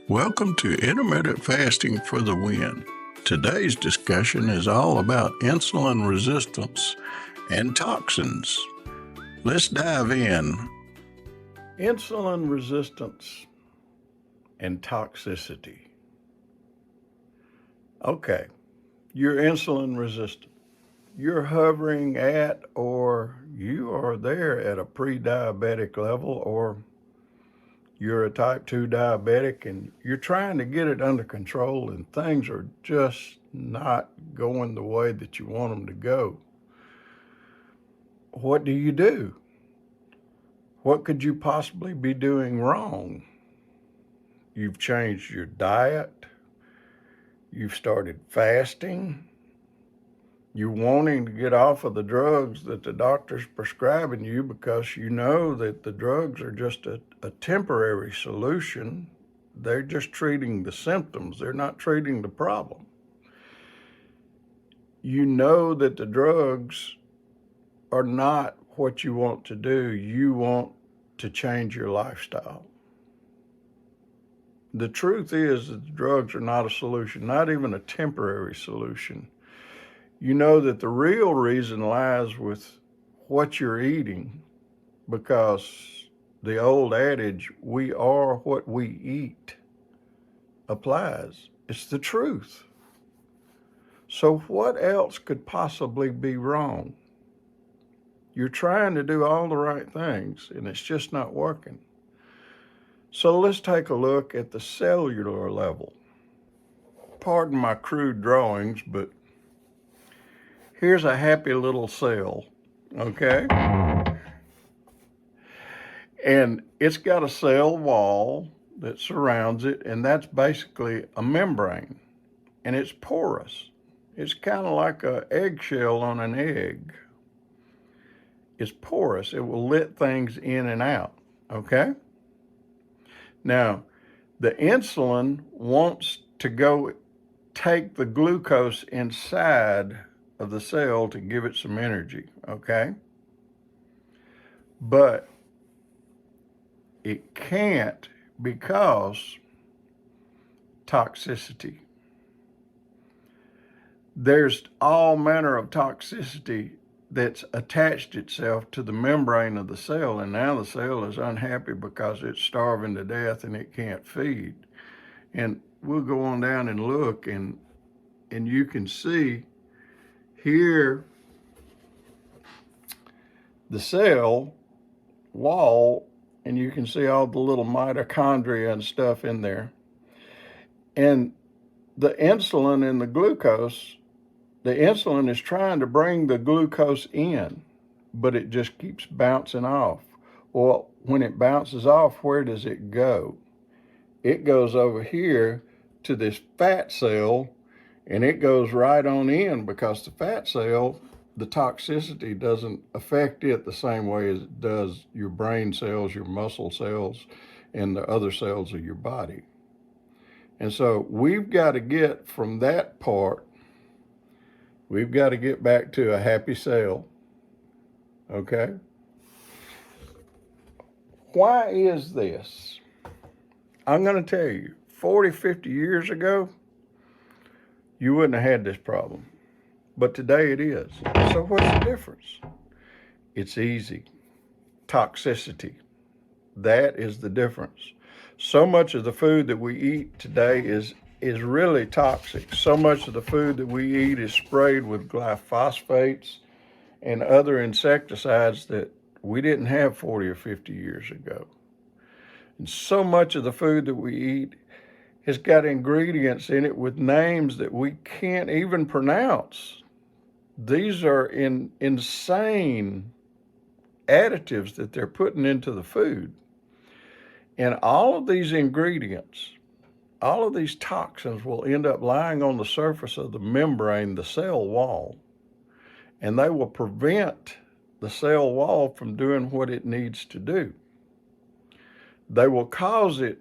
Welcome to Intermittent Fasting for the Win. Today's discussion is all about insulin resistance and toxins. Let's dive in. Insulin resistance and toxicity. Okay, you're insulin resistant. You're hovering at, or you are there at a pre-diabetic level, or you're a type 2 diabetic and you're trying to get it under control and things are just not going the way that you want them to go. What do? What could you possibly be doing wrong? You've changed your diet. You've started fasting. You're wanting to get off of the drugs that the doctor's prescribing you because you know that the drugs are just a temporary solution. They're just treating the symptoms. They're not treating the problem. You know that the drugs are not what you want to do. You want to change your lifestyle. The truth is that the drugs are not a solution, not even a temporary solution. You know that the real reason lies with what you're eating, because the old adage, we are what we eat, applies. It's the truth. So what else could possibly be wrong? You're trying to do all the right things and it's just not working. So let's take a look at the cellular level. Pardon my crude drawings, but here's a happy little cell, okay? And it's got a cell wall that surrounds it, and that's basically a membrane, and it's porous. It's kind of like an eggshell on an egg. It's porous. It will let things in and out, okay? Now, the insulin wants to go take the glucose inside of the cell to give it some energy, okay? But it can't because toxicity. There's all manner of toxicity that's attached itself to the membrane of the cell, and now the cell is unhappy because it's starving to death and it can't feed. And we'll go on down and look, and you can see here the cell wall, and you can see all the little mitochondria and stuff in there. And the insulin and the glucose, the insulin is trying to bring the glucose in, but it just keeps bouncing off. Well, when it bounces off, where does it go? It goes over here to this fat cell, and it goes right on in, because the fat cell, the toxicity doesn't affect it the same way as it does your brain cells, your muscle cells, and the other cells of your body. And so we've got to get from that part, we've got to get back to a happy cell, okay? Why is this? I'm going to tell you, 40, 50 years ago, you wouldn't have had this problem. But today it is. So what's the difference? It's easy. Toxicity. That is the difference. So much of the food that we eat today is really toxic. So much of the food that we eat is sprayed with glyphosates and other insecticides that we didn't have 40 or 50 years ago. And so much of the food that we eat has got ingredients in it with names that we can't even pronounce. These are insane additives that they're putting into the food. And all of these ingredients, all of these toxins will end up lying on the surface of the membrane, the cell wall, and they will prevent the cell wall from doing what it needs to do. They will cause it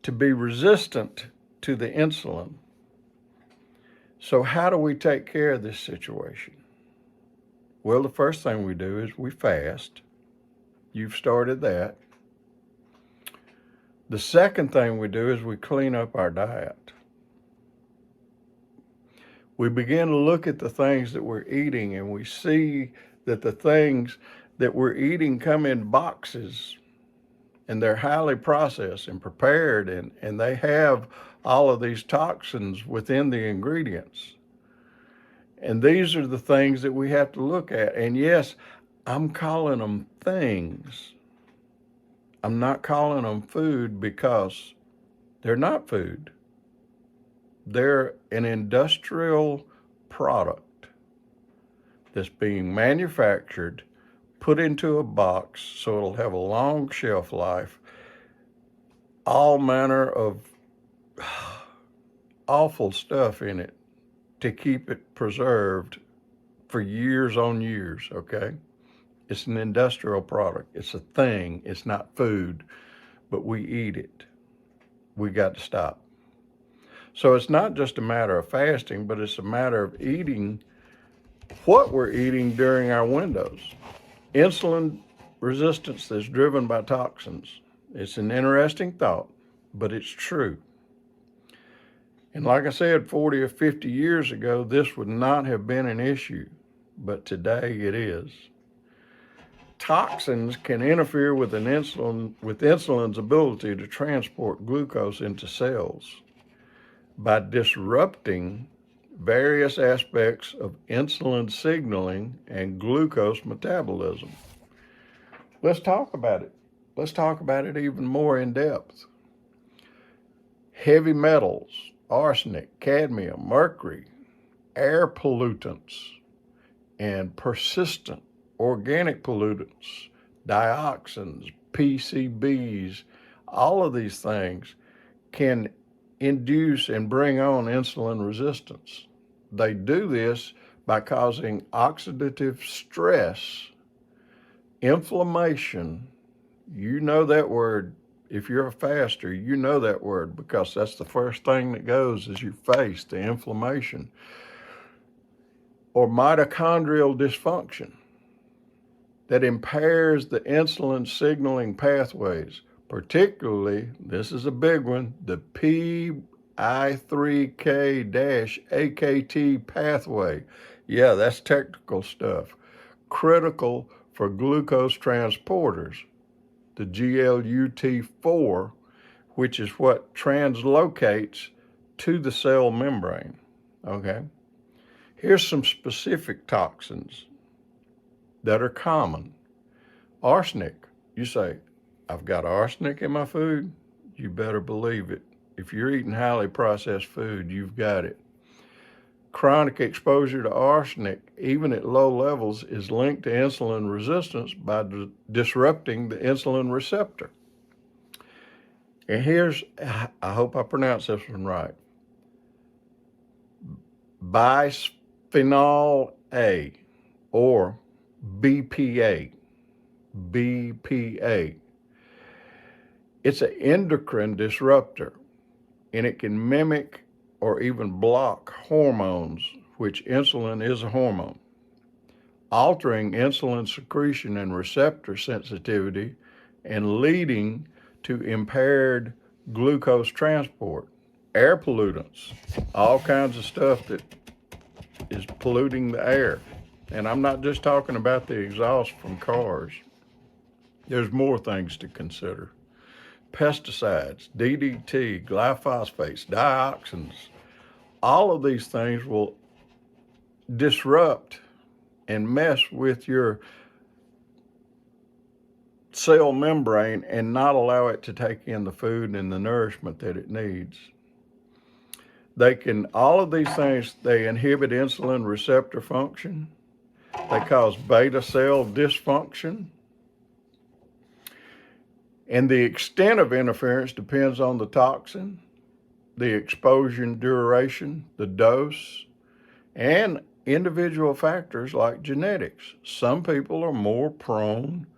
to be resistant to the insulin. So how do we take care of this situation? Well, the first thing we do is we fast. You've started that. The second thing we do is we clean up our diet. We begin to look at the things that we're eating, and we see that the things that we're eating come in boxes, and they're highly processed and prepared, and they have all of these toxins within the ingredients. And these are the things that we have to look at. And yes, I'm calling them things. I'm not calling them food because they're not food. They're an industrial product that's being manufactured, put into a box so it'll have a long shelf life, all manner of awful stuff in it to keep it preserved for years on years, okay? It's an industrial product. It's a thing. It's not food, but we eat it. We got to stop. So it's not just a matter of fasting, but it's a matter of eating what we're eating during our windows. Insulin resistance is driven by toxins. It's an interesting thought, but it's true. And like I said, 40 or 50 years ago, this would not have been an issue, but today it is. Toxins can interfere with insulin's ability to transport glucose into cells by disrupting various aspects of insulin signaling and glucose metabolism. Let's talk about it. Let's talk about it even more in depth. Heavy metals, arsenic, cadmium, mercury, air pollutants, and persistent organic pollutants, dioxins, PCBs, all of these things can induce and bring on insulin resistance. They do this by causing oxidative stress, inflammation. You know that word. If you're a faster, you know that word because that's the first thing that goes as you face the inflammation. Or mitochondrial dysfunction that impairs the insulin signaling pathways, particularly, this is a big one, the PI3K-AKT pathway. Yeah, that's technical stuff. Critical for glucose transporters, the GLUT4, which is what translocates to the cell membrane, okay? Here's some specific toxins that are common. Arsenic. You say, I've got arsenic in my food? You better believe it. If you're eating highly processed food, you've got it. Chronic exposure to arsenic, even at low levels, is linked to insulin resistance by disrupting the insulin receptor. And here's, I hope I pronounced this one right, bisphenol A, or BPA. BPA. It's an endocrine disruptor, and it can mimic or even block hormones, which insulin is a hormone, altering insulin secretion and receptor sensitivity and leading to impaired glucose transport. Air pollutants, all kinds of stuff that is polluting the air. And I'm not just talking about the exhaust from cars. There's more things to consider. Pesticides, DDT, glyphosates, dioxins, all of these things will disrupt and mess with your cell membrane and not allow it to take in the food and the nourishment that it needs. All of these things, they inhibit insulin receptor function. They cause beta cell dysfunction. And the extent of interference depends on the toxin, the exposure duration, the dose, and individual factors like genetics. Some people are more prone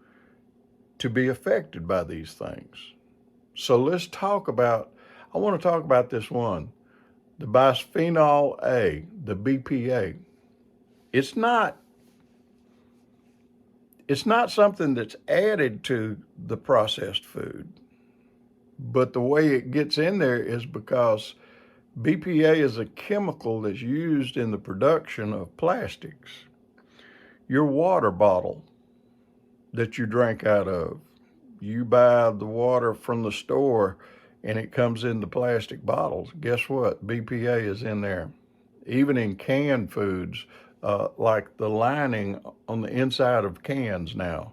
to be affected by these things. So let's talk about, I want to talk about this one, the bisphenol A, the BPA. It's not something that's added to the processed food. But the way it gets in there is because BPA is a chemical that's used in the production of plastics. Your water bottle that you drink out of, you buy the water from the store and it comes in the plastic bottles. Guess what? BPA is in there. Even in canned foods, like the lining on the inside of cans now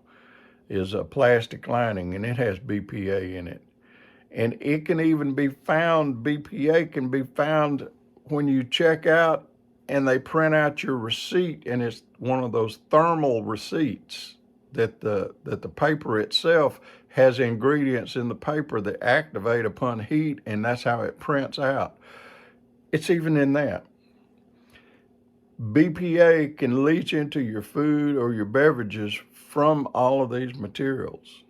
is a plastic lining, and it has BPA in it. And it can even be found, BPA can be found when you check out and they print out your receipt, and it's one of those thermal receipts that the paper itself has ingredients in the paper that activate upon heat, and that's how it prints out. It's even in that. BPA can leach into your food or your beverages from all of these materials.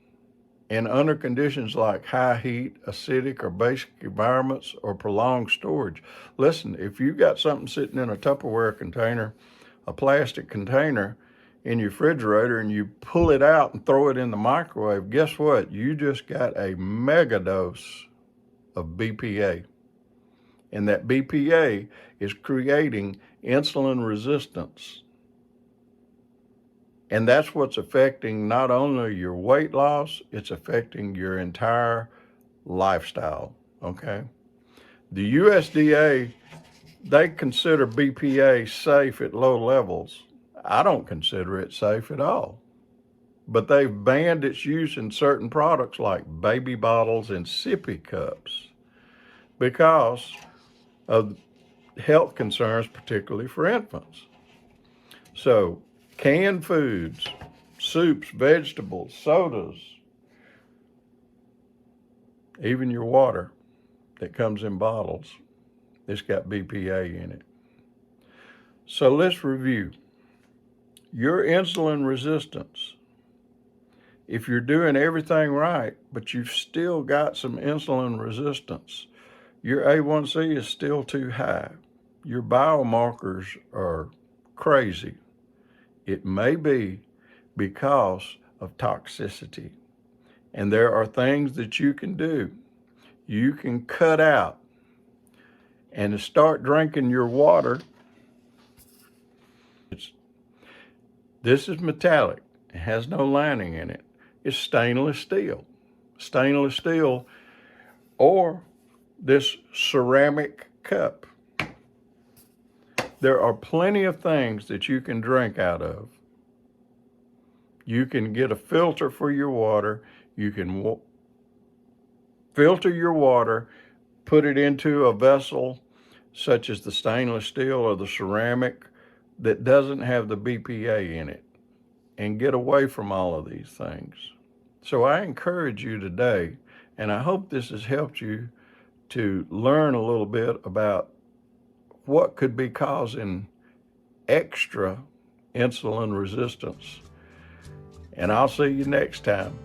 And under conditions like high heat, acidic, or basic environments, or prolonged storage. Listen, if you've got something sitting in a Tupperware container, a plastic container in your refrigerator, and you pull it out and throw it in the microwave, guess what? You just got a mega dose of BPA. And that BPA is creating insulin resistance. And that's what's affecting not only your weight loss, it's affecting your entire lifestyle, okay? The USDA, they consider BPA safe at low levels. I don't consider it safe at all. But they've banned its use in certain products like baby bottles and sippy cups because of health concerns, particularly for infants. So, canned foods, soups, vegetables, sodas, even your water that comes in bottles, it's got BPA in it. So let's review. Your insulin resistance, if you're doing everything right, but you've still got some insulin resistance, your A1C is still too high. Your biomarkers are crazy. It may be because of toxicity. And there are things that you can do. You can cut out and start drinking your water. This is metallic. It has no lining in it. It's stainless steel. Stainless steel or this ceramic cup. There are plenty of things that you can drink out of. You can get a filter for your water. You can filter your water, put it into a vessel such as the stainless steel or the ceramic that doesn't have the BPA in it, and get away from all of these things. So I encourage you today, and I hope this has helped you to learn a little bit about what could be causing extra insulin resistance. And I'll see you next time.